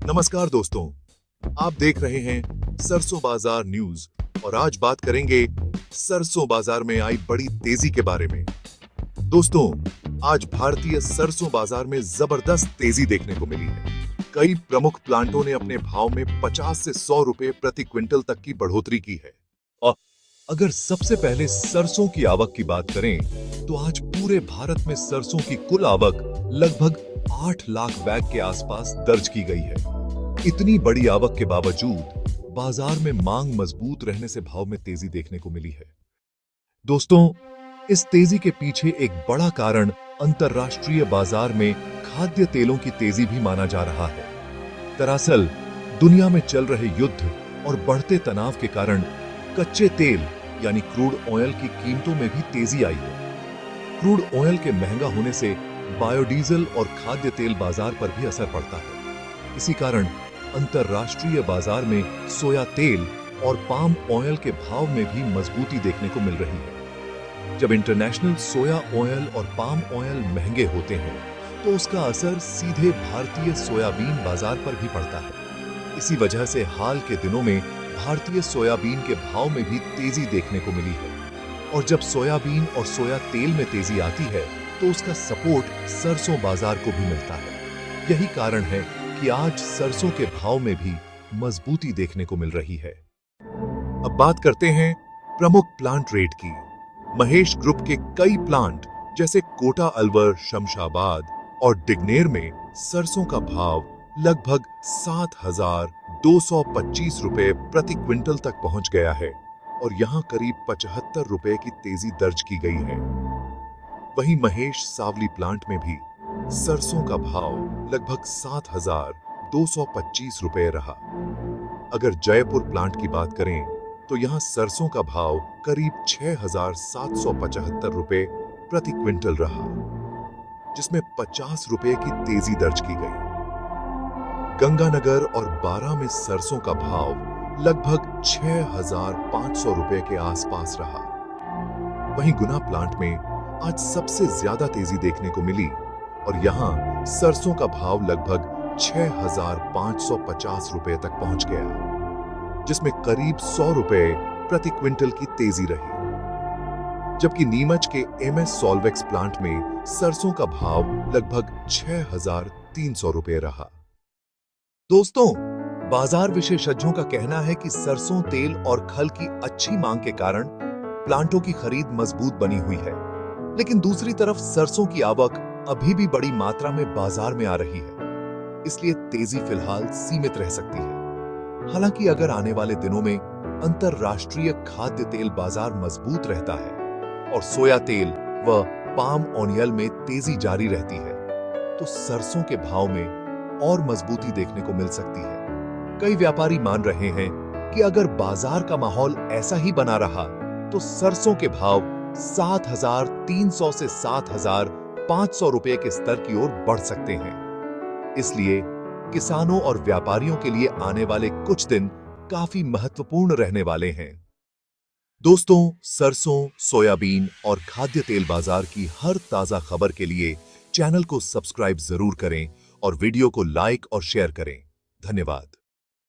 नमस्कार दोस्तों, आप देख रहे हैं सरसों बाजार न्यूज और आज बात करेंगे सरसों बाजार में आई बड़ी तेजी के बारे में। दोस्तों, आज भारतीय सरसों बाजार में जबरदस्त तेजी देखने को मिली है। कई प्रमुख प्लांटों ने अपने भाव में 50 से 100 रुपए प्रति क्विंटल तक की बढ़ोतरी की है। और अगर सबसे पहले सरसों की आवक की बात करें, तो आज पूरे भारत में सरसों की कुल आवक लगभग 8 लाख बैग के आसपास दर्ज की गई है। इतनी बड़ी आवक के बावजूद बाजार में मांग मजबूत रहने से भाव में तेजी देखने को मिली है। दोस्तों, इस तेजी के पीछे एक बड़ा कारण अंतर्राष्ट्रीय बाजार में खाद्य तेलों की तेजी भी माना जा रहा है। दरअसल दुनिया में चल रहे युद्ध और बढ़ते तनाव के कारण कच्चे तेल यानी क्रूड ऑयल की कीमतों में भी तेजी आई है। क्रूड ऑयल के महंगा होने से बायोडीजल और खाद्य तेल बाजार पर भी असर पड़ता है। इसी कारण अंतर्राष्ट्रीय बाजार में सोया तेल और पाम ऑयल के भाव में भी मजबूती देखने को मिल रही है। जब इंटरनेशनल सोया ऑयल और पाम ऑयल महंगे होते हैं, तो उसका असर सीधे भारतीय सोयाबीन बाजार पर भी पड़ता है। इसी वजह से हाल के दिनों में भारतीय सोयाबीन के भाव में भी तेजी देखने को मिली है। और जब सोयाबीन और सोया तेल में तेजी आती है, तो उसका सपोर्ट सरसों बाजार को भी मिलता है। यही कारण है कि आज सरसों के भाव में भी मजबूती देखने को मिल रही है। अब बात करते हैं प्रमुख प्लांट रेट की। महेश ग्रुप के कई प्लांट जैसे कोटा अलवर, शमशाबाद और डिग्नेर में सरसों का भाव लगभग 7,225 रुपए प्रति क्विंटल तक पहुंच गया है और यहां करीब 75 रुपए की तेजी दर्ज की गई है। वहीं महेश सावली प्लांट में भी सरसों का भाव लगभग 7,225 रुपए रहा। अगर जयपुर प्लांट की बात करें, तो यहां सरसों का भाव करीब 6,775 रुपए प्रति क्विंटल रहा, जिसमें 50 रुपए की तेजी दर्ज की गई। गंगानगर और बारा में सरसों का भाव लगभग 6,500 रुपए के आसपास रहा। वहीं गुना प्लांट में आज सबसे ज्यादा तेजी देखने को मिली और यहां सरसों का भाव लगभग 6,550 रुपए तक पहुंच गया, जिसमें करीब 100 रुपए प्रति क्विंटल की तेजी रही। जबकि नीमच के MS सॉल्वेक्स प्लांट में सरसों का भाव लगभग 6,300 रुपए रहा। दोस्तों, बाजार विशेषज्ञों का कहना है कि सरसों तेल और खल की अच्छी मांग के कारण प्लांटों की खरीद मजबूत बनी हुई है, लेकिन दूसरी तरफ सरसों की आवक अभी भी बड़ी मात्रा में बाजार में आ रही है, इसलिए तेजी फिलहाल सीमित रह सकती है। हालांकि अगर आने वाले दिनों में अंतरराष्ट्रीय खाद्य तेल बाजार मजबूत रहता है और सोया तेल व पाम ऑयल में तेजी जारी रहती है, तो सरसों के भाव में और मजबूती देखने को मिल सकती है। कई व्यापारी मान रहे हैं कि अगर बाजार का माहौल ऐसा ही बना रहा, तो सरसों के भाव 7,300 से 7,500 रुपए के स्तर की ओर बढ़ सकते हैं। इसलिए किसानों और व्यापारियों के लिए आने वाले कुछ दिन काफी महत्वपूर्ण रहने वाले हैं। दोस्तों, सरसों, सोयाबीन और खाद्य तेल बाजार की हर ताजा खबर के लिए चैनल को सब्सक्राइब जरूर करें और वीडियो को लाइक और शेयर करें। धन्यवाद।